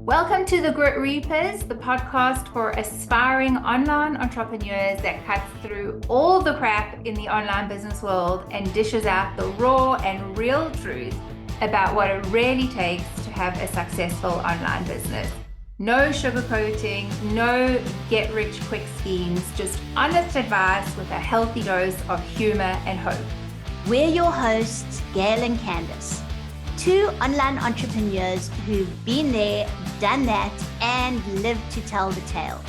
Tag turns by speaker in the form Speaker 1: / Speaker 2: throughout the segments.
Speaker 1: Welcome to the Grit Reapers, the podcast for aspiring online entrepreneurs that cuts through all the crap in the online business world and dishes out the raw and real truth about what it really takes to have a successful online business. No sugarcoating, no get-rich-quick schemes, just honest advice with a healthy dose of humor and hope.
Speaker 2: We're your hosts, Gail and Candice, two online entrepreneurs who've been there, done that, and lived to tell the tale.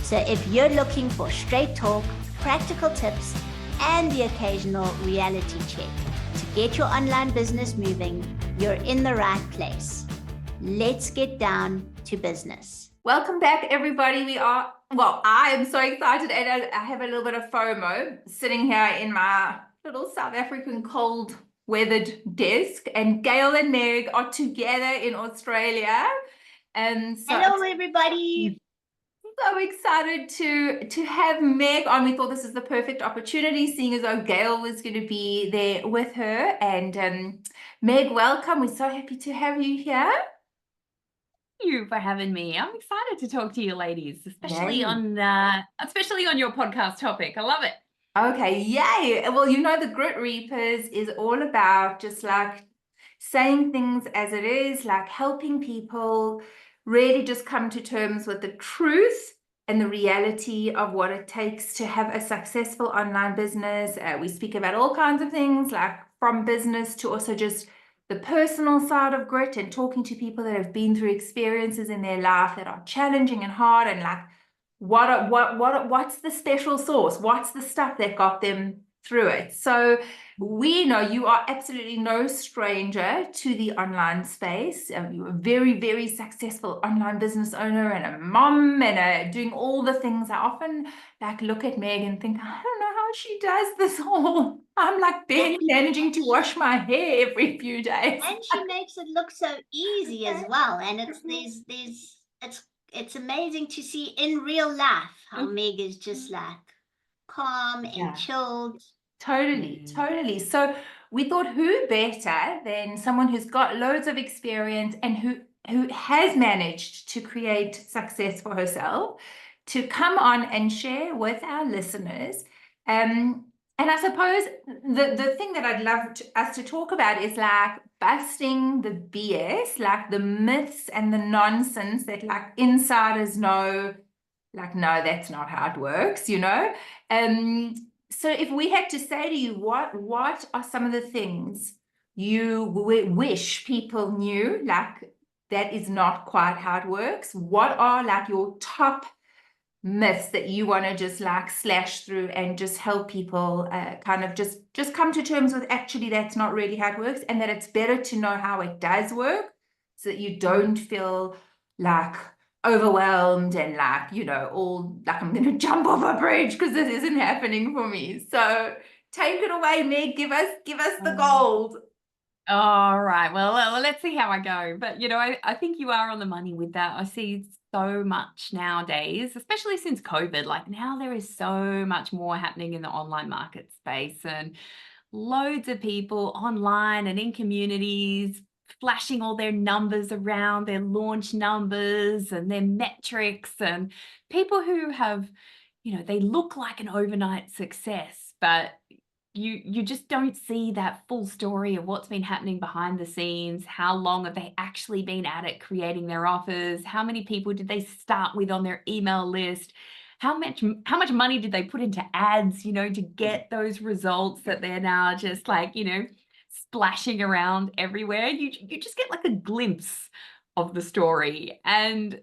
Speaker 2: So if you're looking for straight talk, practical tips, and the occasional reality check to get your online business moving, you're in the right place. Let's get down to business.
Speaker 1: Welcome back, everybody. I am so excited, and I have a little bit of FOMO sitting here in my little South African cold weathered desk, and Gail and Meg are together in Australia. And so
Speaker 2: hello, everybody.
Speaker 1: So excited to have Meg on. We thought this is the perfect opportunity, seeing as though Gail was going to be there with her. And Meg, welcome. We're so happy to have you here.
Speaker 3: Thank you for having me. I'm excited to talk to you ladies, especially
Speaker 1: Yay.
Speaker 3: on your podcast topic. I love it.
Speaker 1: Okay, yay. Well, the Grit Reapers is all about just like saying things as it is, like helping people really just come to terms with the truth and the reality of what it takes to have a successful online business. We speak about all kinds of things, like from business to also just the personal side of grit, and talking to people that have been through experiences in their life that are challenging and hard, and like what's the special sauce? What's the stuff that got them through it? So we know you are absolutely no stranger to the online space. You're a very, very successful online business owner and a mom and doing all the things. I often look at Meg and think, I don't know how she does this all. I'm like barely managing to wash my hair every few days.
Speaker 2: And she makes it look so easy as well. And it's amazing to see in real life how Meg is just like calm and chilled.
Speaker 1: Totally. So we thought, who better than someone who's got loads of experience and who has managed to create success for herself to come on and share with our listeners. And I suppose the thing that I'd love us to talk about is like busting the BS, like the myths and the nonsense that like insiders know, like, no, that's not how it works, So if we had to say to you, what are some of the things you wish people knew, like that is not quite how it works? What are like your top myths that you want to just like slash through and just help people kind of just come to terms with, actually that's not really how it works, and that it's better to know how it does work so that you don't feel like overwhelmed and like, all like I'm going to jump off a bridge because this isn't happening for me. So take it away, Meg. Give us the gold.
Speaker 3: All right. Well, let's see how I go. But, I think you are on the money with that. I see so much nowadays, especially since COVID. Like now there is so much more happening in the online market space, and loads of people online and in communities flashing all their numbers around, their launch numbers and their metrics, and people who have, they look like an overnight success, but you just don't see that full story of what's been happening behind the scenes. How long have they actually been at it creating their offers? How many people did they start with on their email list? How much money did they put into ads, to get those results that they're now just like, splashing around everywhere? You just get like a glimpse of the story. And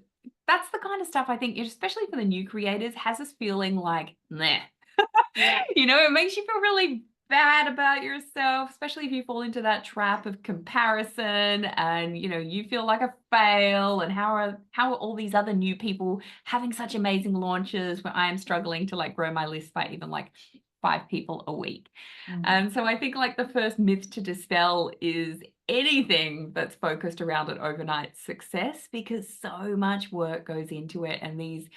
Speaker 3: that's the kind of stuff I think, especially for the new creators, has us feeling like, meh. It makes you feel really bad about yourself, especially if you fall into that trap of comparison and, you feel like a fail. And how are all these other new people having such amazing launches where I am struggling to like grow my list by even like 5 people a week.
Speaker 1: Mm.
Speaker 3: So I think like the first myth to dispel is anything that's focused around an overnight success, because so much work goes into it, and these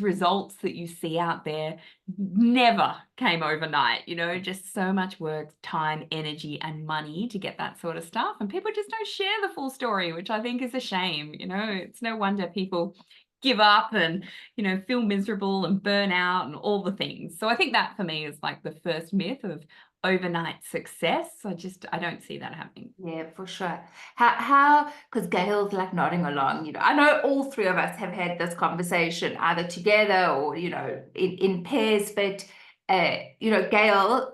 Speaker 3: results that you see out there never came overnight, you know, just so much work, time, energy, and money to get that sort of stuff. And people just don't share the full story, which I think is a shame. You know, it's no wonder people give up and, you know, feel miserable and burn out and all the things. So I think that for me is like the first myth of overnight success. I don't see that happening.
Speaker 1: Yeah, for sure. Because Gail's like nodding along, you know, I know all three of us have had this conversation either together or, you know, in pairs, but, you know, Gail,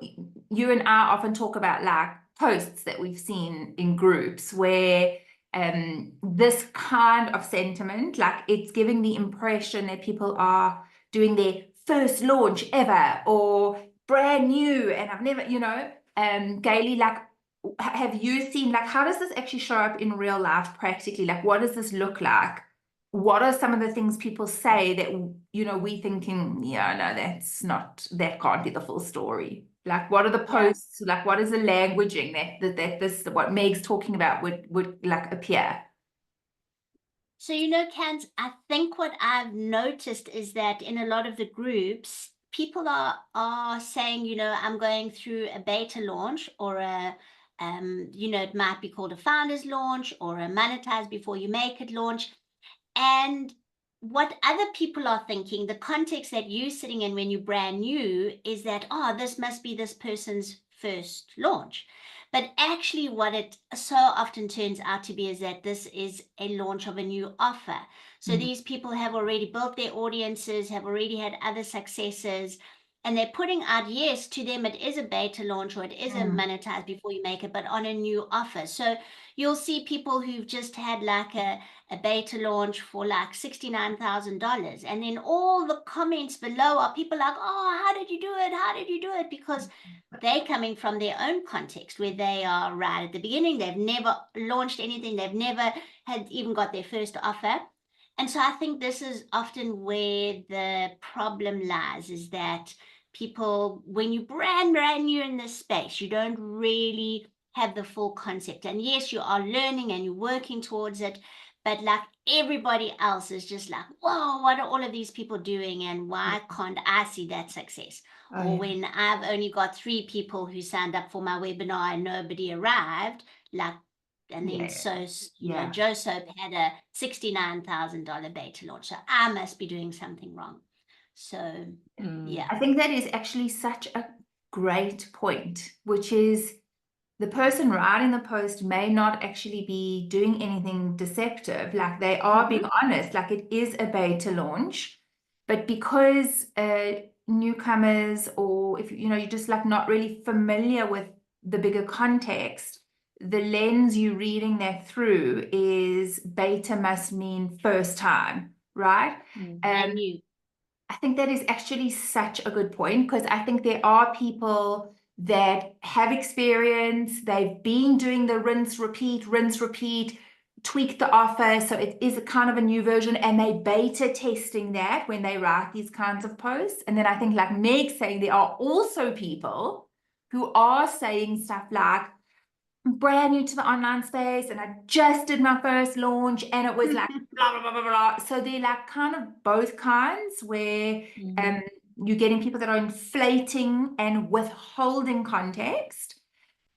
Speaker 1: you and I often talk about like posts that we've seen in groups where this kind of sentiment, like it's giving the impression that people are doing their first launch ever or brand new and I've never, you know, Gailey, like have you seen like how does this actually show up in real life practically? Like what does this look like? What are some of the things people say that you know we thinking, yeah, no, that can't be the full story. Like what are the posts, like what is the languaging that this what Meg's talking about would like appear?
Speaker 2: So, you know, Kant, I think what I've noticed is that in a lot of the groups, people are saying, you know, I'm going through a beta launch or a, you know, it might be called a founder's launch or a monetize before you make it launch. And what other people are thinking, the context that you're sitting in when you're brand new is that, oh, this must be this person's first launch. But actually, what it so often turns out to be is that this is a launch of a new offer. So these people have already built their audiences, have already had other successes, and they're putting out, yes, to them it is a beta launch or it is a monetize before you make it, but on a new offer. So you'll see people who've just had like a beta launch for like $69,000. And then all the comments below are people like, oh, how did you do it? How did you do it? Because they're coming from their own context where they are right at the beginning. They've never launched anything. They've never had even got their first offer. And so I think this is often where the problem lies, is that people, when you brand new in this space, you don't really have the full concept. And yes, you are learning and you're working towards it, but like everybody else is just like, whoa, what are all of these people doing? And why can't I see that success? Or when I've only got 3 people who signed up for my webinar and nobody arrived, like, and then you know, Joe Soap had a $69,000 beta launch. So I must be doing something wrong. So yeah.
Speaker 1: I think that is actually such a great point, which is the person writing the post may not actually be doing anything deceptive. Like they are being honest, like it is a beta launch, but because newcomers, or if you know, you're just like not really familiar with the bigger context, the lens you're reading that through is beta must mean first time, right?
Speaker 2: Brand new.
Speaker 1: I think that is actually such a good point, because I think there are people that have experience, they've been doing the rinse, repeat, tweak the offer. So it is a kind of a new version, and they beta testing that when they write these kinds of posts. And then I think like Meg's saying, there are also people who are saying stuff like, I'm brand new to the online space and I just did my first launch and it was like blah, blah, blah, blah, blah. So they're like kind of both kinds where you're getting people that are inflating and withholding context.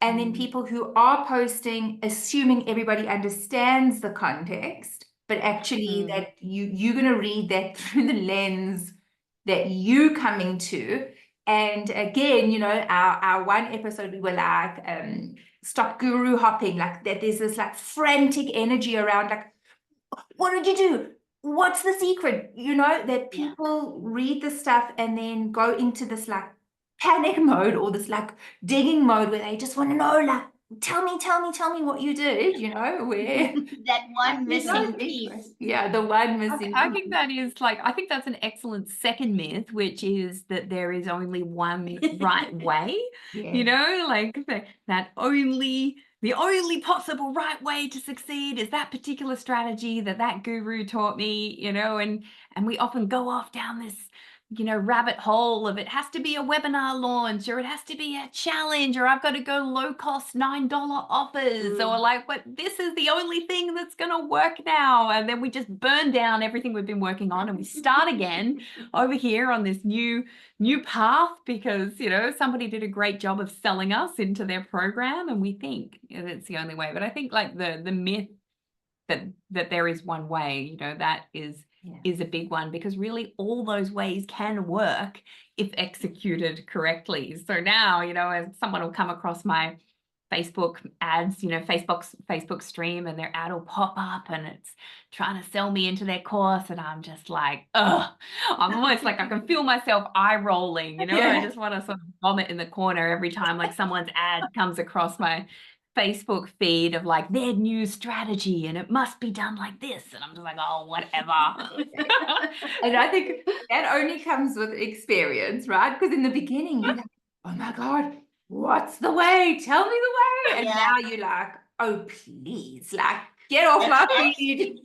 Speaker 1: And then people who are posting, assuming everybody understands the context, but actually that you're going to read that through the lens that you coming to. And again, you know, our one episode, we were like, stop guru hopping, like that there's this like frantic energy around, like, what did you do? What's the secret? You know, that people read the stuff and then go into this like panic mode or this like digging mode where they just want to know, like, tell me what you did, you know, where
Speaker 2: that one missing piece.
Speaker 1: Yeah, the one missing
Speaker 3: I think that is like, I think that's an excellent second myth, which is that there is only one right way, you know, like that the only possible right way to succeed is that particular strategy that guru taught me, you know, and we often go off down rabbit hole of it has to be a webinar launch, or it has to be a challenge, or I've got to go low cost $9 offers, or like, but this is the only thing that's going to work now. And then we just burn down everything we've been working on and we start again over here on this new path because, somebody did a great job of selling us into their program and we think that's the only way. But I think like the myth that there is one way, that is a big one, because really all those ways can work if executed correctly. So now, as someone will come across my Facebook ads, Facebook stream, and their ad will pop up and it's trying to sell me into their course, and I'm just like, ugh, I'm almost like I can feel myself eye rolling, I just want to sort of vomit in the corner every time like someone's ad comes across my Facebook feed of like their new strategy and it must be done like this, and I'm just like, oh, whatever.
Speaker 1: And I think that only comes with experience, right? Because in the beginning you're like, oh my God, what's the way? Tell me the way. And now you're like, oh please, like get off my feed.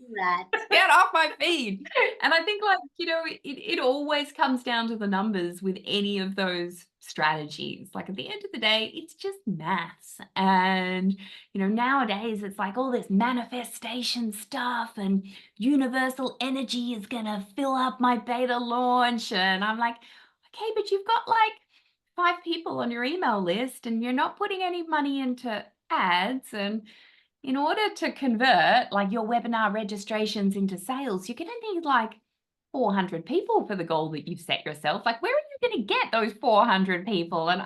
Speaker 3: Get off my feed. And I think like, it always comes down to the numbers with any of those strategies. Like at the end of the day, it's just maths. And, nowadays it's like all this manifestation stuff and universal energy is going to fill up my beta launch. And I'm like, okay, but you've got like 5 people on your email list and you're not putting any money into ads. And in order to convert like your webinar registrations into sales, you're going to need like 400 people for the goal that you've set yourself. Like, where are you going to get those 400 people? And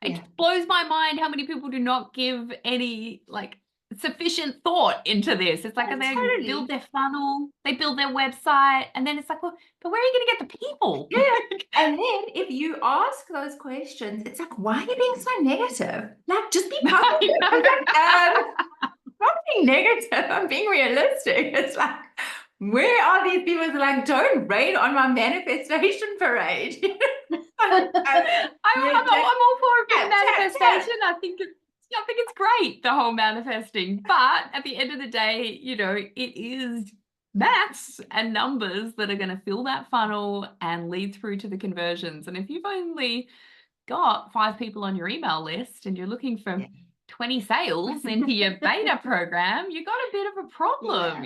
Speaker 3: it blows my mind how many people do not give any like sufficient thought into this. It's like they build their funnel, they build their website, and then it's like, well, but where are you going to get the people?
Speaker 1: And then if you ask those questions, it's like, why are you being so negative? Like, just be positive. I'm like, not being negative, I'm being realistic. It's like, where are these people that are like, don't rain on my manifestation parade?
Speaker 3: I'm all for a bit of manifestation. I think it's great, the whole manifesting. But at the end of the day, it is maths and numbers that are going to fill that funnel and lead through to the conversions. And if you've only got 5 people on your email list and you're looking for 20 sales into your beta program, you got a bit of a problem,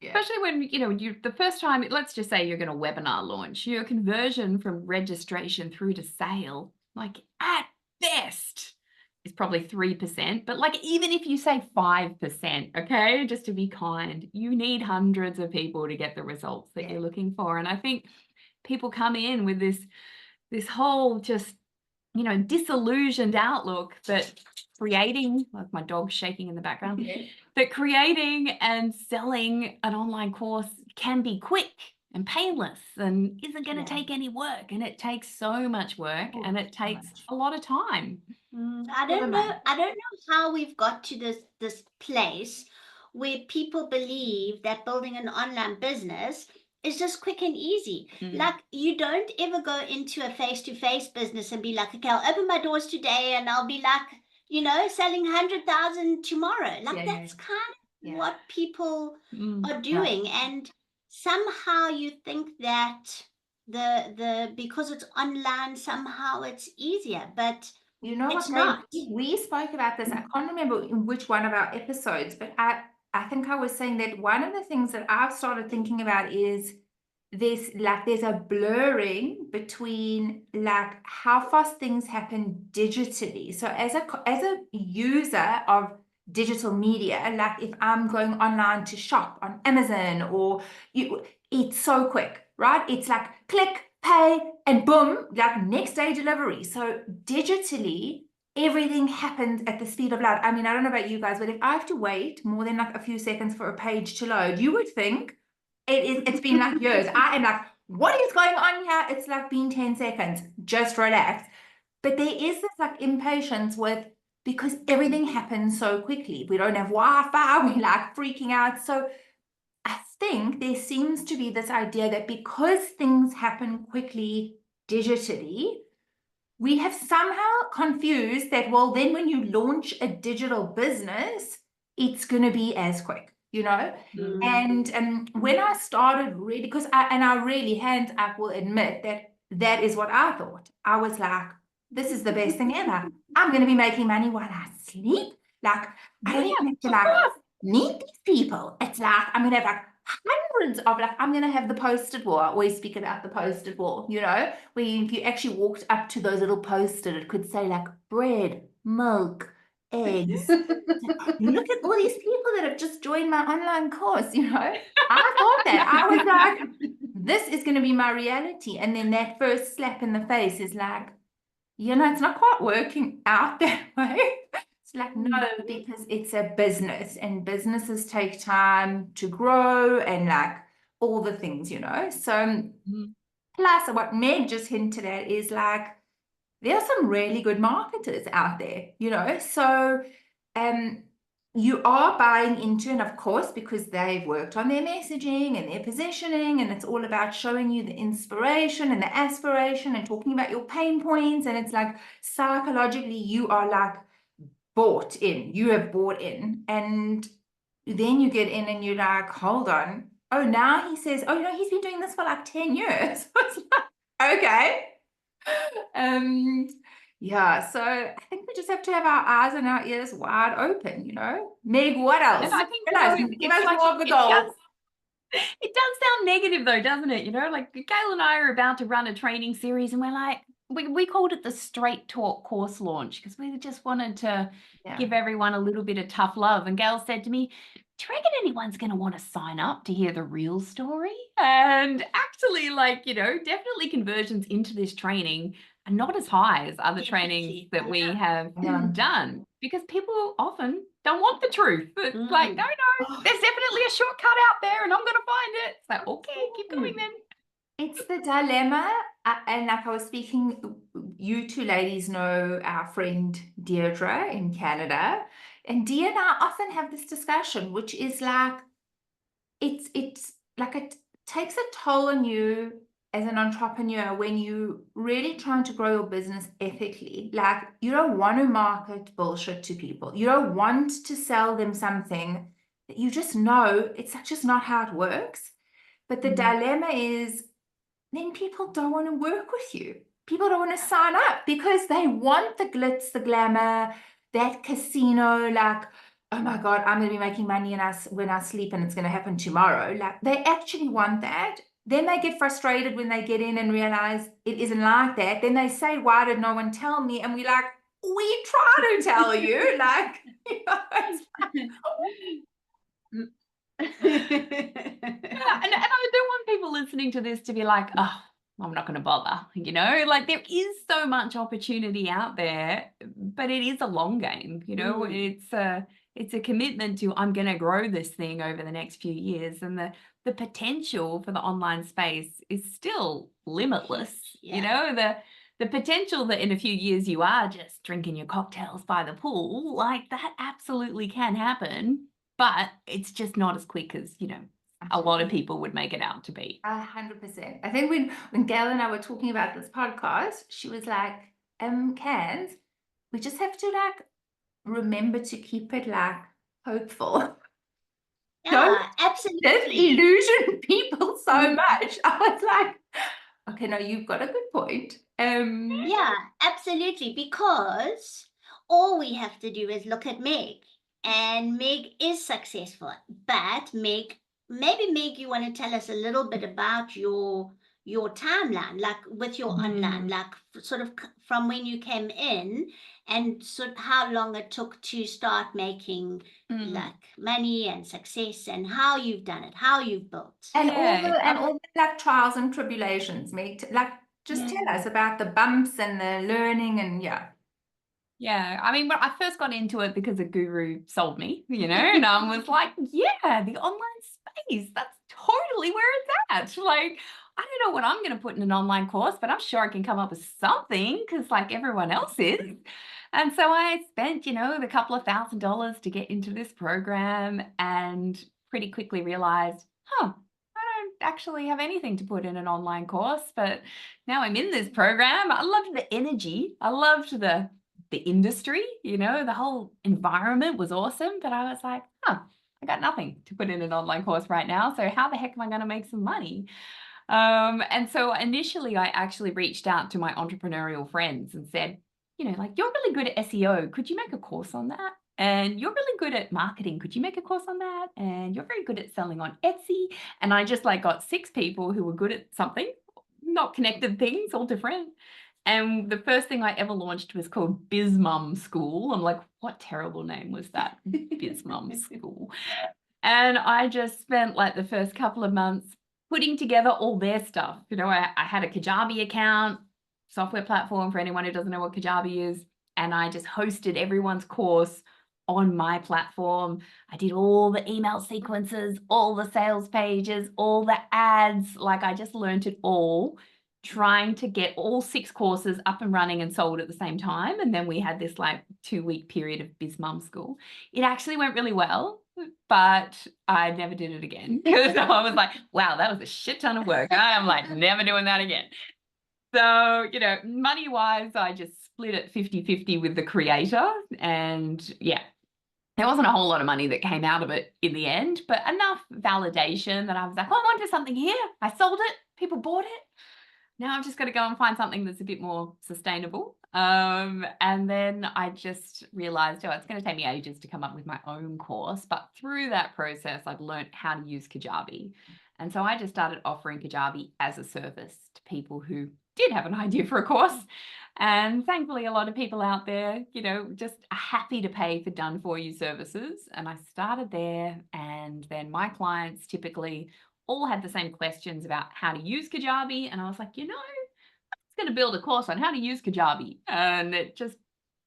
Speaker 3: especially when, you the first time, let's just say you're going to webinar launch, your conversion from registration through to sale, like at best, is probably 3%. But like, even if you say 5%, okay, just to be kind, you need hundreds of people to get the results that you're looking for. And I think people come in with this whole just, disillusioned outlook that creating, like my dog's shaking in the background, that creating and selling an online course can be quick and painless and isn't going to take any work. And it takes so much work and it takes a lot of time.
Speaker 2: I don't know how we've got to this place where people believe that building an online business is just quick and easy. Like, you don't ever go into a face-to-face business and be like, okay, I'll open my doors today and I'll be like, selling 100,000 tomorrow. Like, that's kind of what people are doing. And somehow you think that because it's online, somehow it's easier, but it's not.
Speaker 1: We spoke about this. I can't remember in which one of our episodes, but I think I was saying that one of the things that I've started thinking about is there's a blurring between like how fast things happen digitally. So as a user of digital media, like if I'm going online to shop on Amazon it's so quick, right? It's like click, pay, and boom, like next day delivery. So digitally, everything happens at the speed of light. I mean, I don't know about you guys, but if I have to wait more than like a few seconds for a page to load, you would think it's been like years. I am like, what is going on here? It's like been 10 seconds. Just relax. But there is this like impatience because everything happens so quickly. We don't have Wi-Fi. We're like freaking out. So I think there seems to be this idea that because things happen quickly digitally, we have somehow confused that, well, then when you launch a digital business, it's going to be as quick. you know?
Speaker 2: Mm.
Speaker 1: And when I started really, because I really, hands up, will admit that is what I thought. I was like, this is the best thing ever. I'm going to be making money while I sleep. Like, I don't even have to
Speaker 3: of
Speaker 1: like
Speaker 3: course.
Speaker 1: meet these people. It's like, I'm going to have like hundreds of, like, I'm going to have the post-it wall. I always speak about the post-it wall, you know, where if you actually walked up to those little post-it, it could say like bread, milk, eggs. Look at all these people that have just joined my online course, you know. I thought that. I was like, this is going to be my reality. And then that first slap in the face is like, you know, it's not quite working out that way. It's like, no, because it's a business and businesses take time to grow and like all the things, you know. So plus what Meg just hinted at is like, there are some really good marketers out there, you know. So you are buying into, and of course, because they've worked on their messaging and their positioning, and it's all about showing you the inspiration and the aspiration and talking about your pain points. And it's like psychologically, you are like bought in, you have bought in. And then you get in and you're like, hold on. Oh, now he says, oh, you know, he's been doing this for like 10 years. It's like, okay. Yeah, so I think we just have to have our eyes and our ears wide open, you know. Meg, what else?
Speaker 3: And I think,
Speaker 1: Give us
Speaker 3: like,
Speaker 1: more of the goals.
Speaker 3: It does sound negative though, doesn't it? You know, like Gail and I are about to run a training series and we're like, we called it the Straight Talk course launch because we just wanted to give everyone a little bit of tough love. And Gail said to me, do you reckon anyone's going to want to sign up to hear the real story? And actually, like, you know, definitely conversions into this training are not as high as other trainings that we have done because people often don't want the truth. It's like, no, there's definitely a shortcut out there and I'm going to find it. It's like, okay, keep going then.
Speaker 1: It's the dilemma. And like I was speaking, you two ladies know our friend Deirdre in Canada. And Dee and I often have this discussion, which is like, it's like it takes a toll on you as an entrepreneur when you really trying to grow your business ethically. Like you don't want to market bullshit to people. You don't want to sell them something that you just know it's just not how it works. But the dilemma is then people don't want to work with you. People don't want to sign up because they want the glitz, the glamour, that casino, like, oh my God, I'm going to be making money when I sleep and it's going to happen tomorrow. Like they actually want that. Then they get frustrated when they get in and realize it isn't like that. Then they say, why did no one tell me? And we're like, we try to tell you. Like, you know,
Speaker 3: And I don't want people listening to this to be like, oh, I'm not going to bother. You know, like there is so much opportunity out there, but it is a long game. You know, it's a commitment to I'm going to grow this thing over the next few years, and the potential for the online space is still limitless. You know, the potential that in a few years you are just drinking your cocktails by the pool, like that absolutely can happen. But it's just not as quick as, you know, a lot of people would make it out to be.
Speaker 1: 100%. I think when Gail and I were talking about this podcast, she was like, Cans, we just have to like remember to keep it like hopeful.
Speaker 2: Yeah, absolutely.
Speaker 1: Disillusion people so much. I was like, okay, no, you've got a good point.
Speaker 2: Yeah, absolutely. Because all we have to do is look at Meg. And Meg is successful. But Meg, maybe Meg, you want to tell us a little bit about your timeline, like with your online, like sort of from when you came in and sort of how long it took to start making like money and success and how you've done it, how you've built.
Speaker 1: And all the like trials and tribulations, Meg. Like just tell us about the bumps and the learning and
Speaker 3: Yeah, I mean, when I first got into it because a guru sold me, you know, and I was like, yeah, the online space, that's totally where it's at. Like, I don't know what I'm going to put in an online course, but I'm sure I can come up with something because like everyone else is. And so I spent, you know, the couple of $1,000s to get into this program and pretty quickly realized, I don't actually have anything to put in an online course, but now I'm in this program. I loved the energy. I loved the industry, you know, the whole environment was awesome. But I was like, I got nothing to put in an online course right now. So how the heck am I going to make some money? And so initially I actually reached out to my entrepreneurial friends and said, like, you're really good at SEO. Could you make a course on that? And you're really good at marketing. Could you make a course on that? And you're very good at selling on Etsy. And I just like got 6 people who were good at something, not connected things, all different. And the first thing I ever launched was called Biz Mum School. I'm like, what terrible name was that? Biz Mum School. And I just spent like the first couple of months putting together all their stuff. I had a Kajabi account, software platform for anyone who doesn't know what Kajabi is. And I just hosted everyone's course on my platform. I did all the email sequences, all the sales pages, all the ads. Like I just learned it all, trying to get all 6 courses up and running and sold at the same time. And then we had this like 2-week period of Biz Mum School. It actually went really well, but I never did it again because I was like, wow, that was a shit ton of work. I'm like, never doing that again. So, money wise, I just split it 50-50 with the creator. And yeah, there wasn't a whole lot of money that came out of it in the end, but enough validation that I was like, oh, I'm onto something here. I sold it. People bought it. Now I've just got to go and find something that's a bit more sustainable. And then I just realized, it's going to take me ages to come up with my own course. But through that process, I've learned how to use Kajabi. And so I just started offering Kajabi as a service to people who did have an idea for a course. And thankfully, a lot of people out there, just are happy to pay for done-for-you services. And I started there. And then my clients typically all had the same questions about how to use Kajabi. And I was like, I'm just going to build a course on how to use Kajabi. And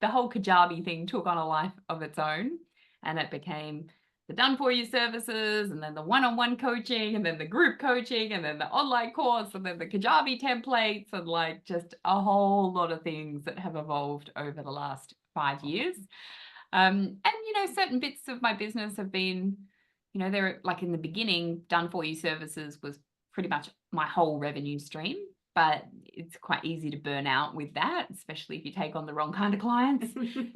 Speaker 3: the whole Kajabi thing took on a life of its own. And it became the done-for-you services, and then the one-on-one coaching, and then the group coaching, and then the online course, and then the Kajabi templates, and like just a whole lot of things that have evolved over the last 5 years. And, certain bits of my business have been, they're like in the beginning, done-for-you services was pretty much my whole revenue stream. But it's quite easy to burn out with that, especially if you take on the wrong kind of clients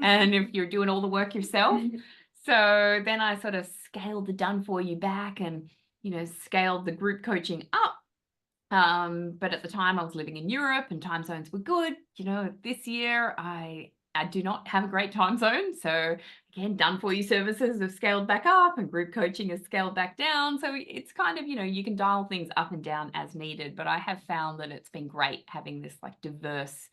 Speaker 3: and if you're doing all the work yourself. So then I sort of scaled the done-for-you back and, scaled the group coaching up. But at the time I was living in Europe and time zones were good. This year I do not have a great time zone. So again, done-for-you services have scaled back up and group coaching has scaled back down. So it's kind of, you can dial things up and down as needed. But I have found that it's been great having this like diverse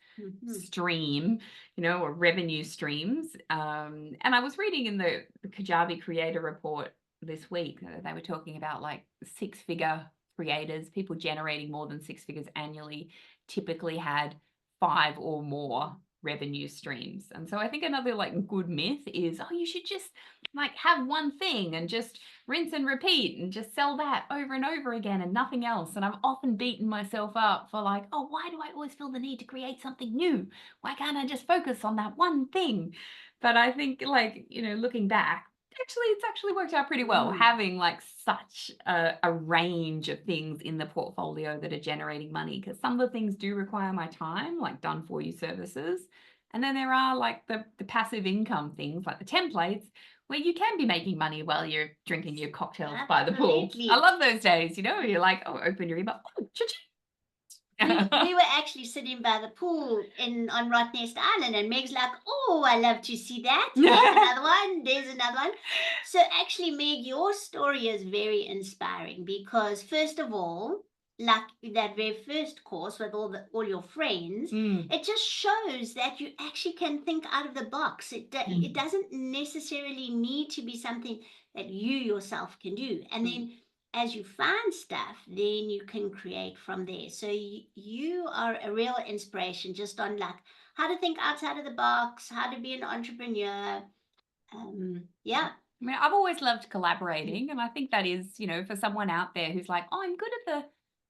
Speaker 3: stream, or revenue streams. And I was reading in the Kajabi creator report this week, they were talking about like 6-figure creators, people generating more than 6 figures annually, typically had 5 or more revenue streams. And so I think another like good myth is, you should just like have one thing and just rinse and repeat and just sell that over and over again and nothing else. And I've often beaten myself up for like, why do I always feel the need to create something new? Why can't I just focus on that one thing? But I think like, looking back, it's actually worked out pretty well, having like such a range of things in the portfolio that are generating money, because some of the things do require my time, like done-for-you services. And then there are like the passive income things like the templates where you can be making money while you're drinking your cocktails by the pool. I love those days, you're like, open your email, cha-ching.
Speaker 2: We were actually sitting by the pool on Rottnest Island, and Meg's like, I love to see that. There's another one. There's another one. So actually, Meg, your story is very inspiring because first of all, like that very first course with all your friends, it just shows that you actually can think out of the box. It doesn't necessarily need to be something that you yourself can do. And then as you find stuff, then you can create from there. So you are a real inspiration just on like how to think outside of the box, how to be an entrepreneur. Yeah.
Speaker 3: I mean, I've always loved collaborating. And I think that is, for someone out there who's like, I'm good at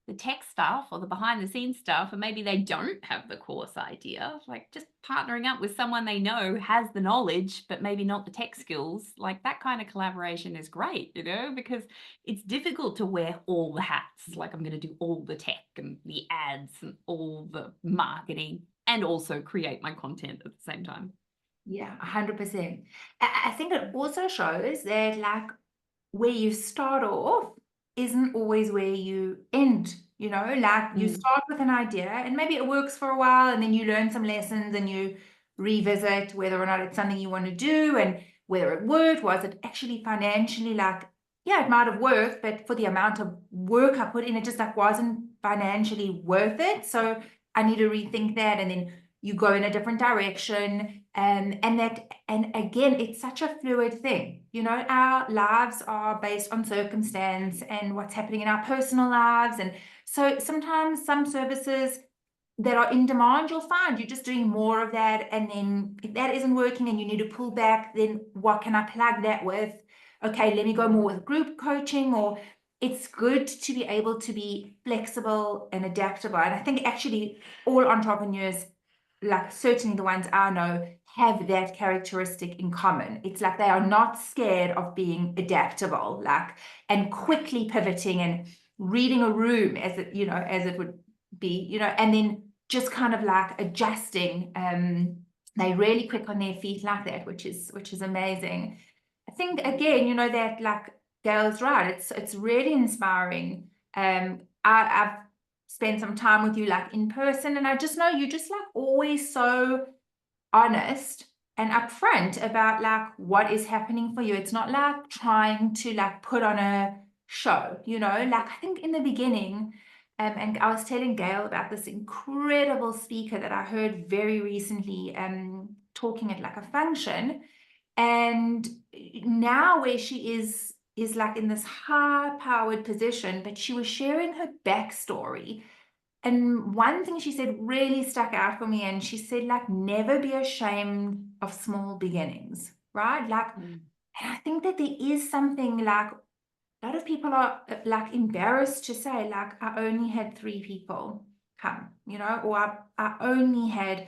Speaker 3: the tech stuff or the behind the scenes stuff, and maybe they don't have the course idea, like just partnering up with someone they know has the knowledge, but maybe not the tech skills, like that kind of collaboration is great, because it's difficult to wear all the hats. Like I'm going to do all the tech and the ads and all the marketing and also create my content at the same time.
Speaker 1: Yeah, 100%. I think it also shows that like where you start off isn't always where you end. Like you start with an idea and maybe it works for a while, and then you learn some lessons and you revisit whether or not it's something you want to do and whether it worked. Was it actually financially, like, yeah, it might have worked, but for the amount of work I put in, it just like wasn't financially worth it. So I need to rethink that. And then you go in a different direction. And again, it's such a fluid thing. Our lives are based on circumstance and what's happening in our personal lives. And so sometimes some services that are in demand, you'll find you're just doing more of that. And then if that isn't working and you need to pull back, then what can I plug that with? Okay, let me go more with group coaching. Or it's good to be able to be flexible and adaptable. And I think actually all entrepreneurs, like certainly the ones I know, have that characteristic in common. It's like they are not scared of being adaptable, like, and quickly pivoting and reading a room as it would be, and then just kind of like adjusting. They're really quick on their feet like that, which is amazing. I think again, that like Gail's right. It's really inspiring. I've spend some time with you like in person, and I just know you're just like always so honest and upfront about like what is happening for you. It's not like trying to like put on a show, like I think in the beginning, and I was telling Gail about this incredible speaker that I heard very recently talking at like a function, and now where she is like in this high powered position, but she was sharing her backstory. And one thing she said really stuck out for me, and she said, like, never be ashamed of small beginnings, right? Like, and I think that there is something like a lot of people are like embarrassed to say, like, I only had 3 people come, or I only had,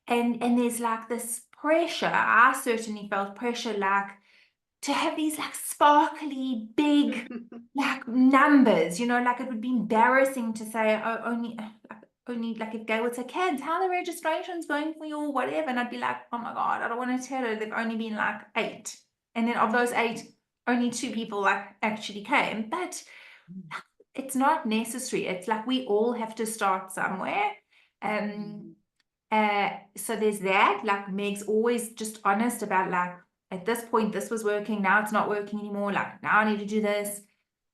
Speaker 1: and there's like this pressure. I certainly felt pressure, like, to have these like sparkly big like numbers, like it would be embarrassing to say, oh, only like if Gail would say, kids, how are the registrations going for you or whatever, and I'd be like, oh my God, I don't want to tell her they've only been like 8, and then of those 8 only 2 people like actually came. But it's not necessary. It's like we all have to start somewhere. So there's that. Like Meg's always just honest about like, at this point this was working, now it's not working anymore, like now I need to do this.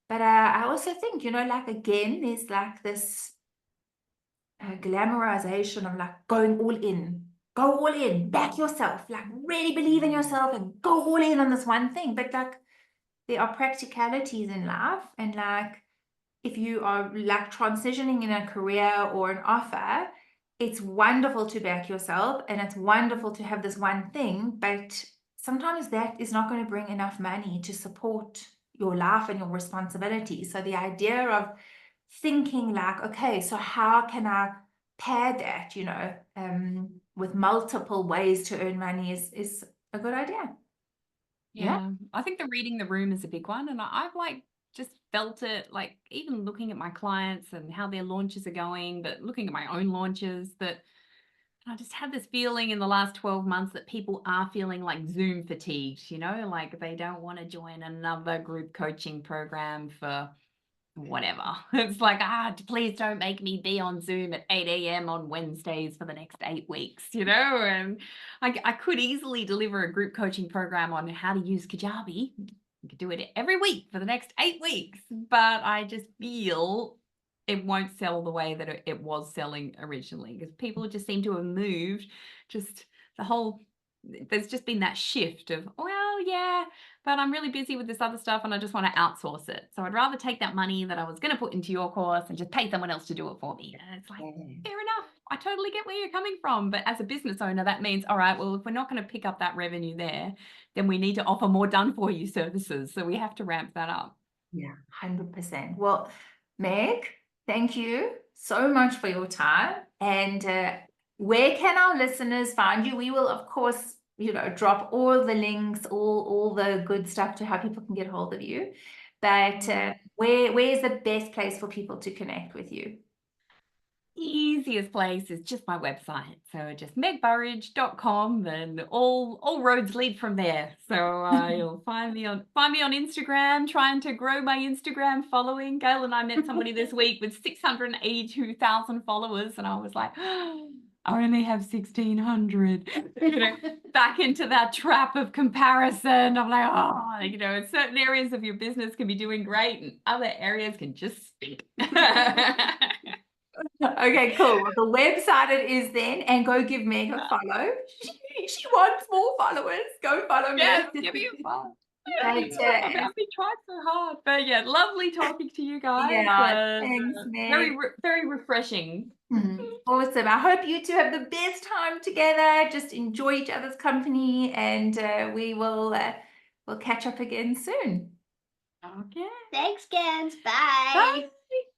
Speaker 1: But I also think, like again, there's like this glamorization of like going all in, back yourself, like really believe in yourself and go all in on this one thing. But like there are practicalities in life, and like if you are like transitioning in a career or an offer, it's wonderful to back yourself and it's wonderful to have this one thing, but sometimes that is not going to bring enough money to support your life and your responsibilities. So the idea of thinking like, okay, so how can I pair that, with multiple ways to earn money is a good idea.
Speaker 3: Yeah, I think the reading the room is a big one. And I've like just felt it, like even looking at my clients and how their launches are going, but looking at my own launches, that I just had this feeling in the last 12 months that people are feeling like Zoom fatigued, like they don't want to join another group coaching program for whatever. It's like, please don't make me be on Zoom at 8 a.m. on Wednesdays for the next 8 weeks, and I could easily deliver a group coaching program on how to use Kajabi. You could do it every week for the next 8 weeks, but I just feel it won't sell the way that it was selling originally, because people just seem to have moved, just there's just been that shift of, well, yeah, but I'm really busy with this other stuff and I just want to outsource it. So I'd rather take that money that I was going to put into your course and just pay someone else to do it for me. And it's like, fair enough. I totally get where you're coming from. But as a business owner, that means, all right, well, if we're not going to pick up that revenue there, then we need to offer more done for you services. So we have to ramp that up.
Speaker 1: Yeah, 100%. Well, Meg, thank you so much for your time. And where can our listeners find you? We will, of course, drop all the links, all the good stuff to how people can get hold of you. But where is the best place for people to connect with you?
Speaker 3: easiest place is just my website. So just megburge.com, and all roads lead from there. So you'll find me on Instagram, trying to grow my Instagram following. Gail and I met somebody this week with 682,000 followers, and I was like, I only have 1,600. Back into that trap of comparison. I'm like, certain areas of your business can be doing great, and other areas can just stink.
Speaker 1: Okay, cool. Well, the website it is then, and go give Meg a follow. She wants more followers. Go follow
Speaker 3: Yes,
Speaker 1: Meg.
Speaker 3: give me a follow.
Speaker 1: But,
Speaker 3: I've been trying so hard, but yeah, lovely talking to you guys.
Speaker 1: yeah, thanks, Meg.
Speaker 3: Very refreshing.
Speaker 1: Awesome. I hope you two have the best time together. Just enjoy each other's company, and we'll catch up again soon.
Speaker 3: Okay.
Speaker 2: Thanks, Gans. Bye.
Speaker 3: Bye.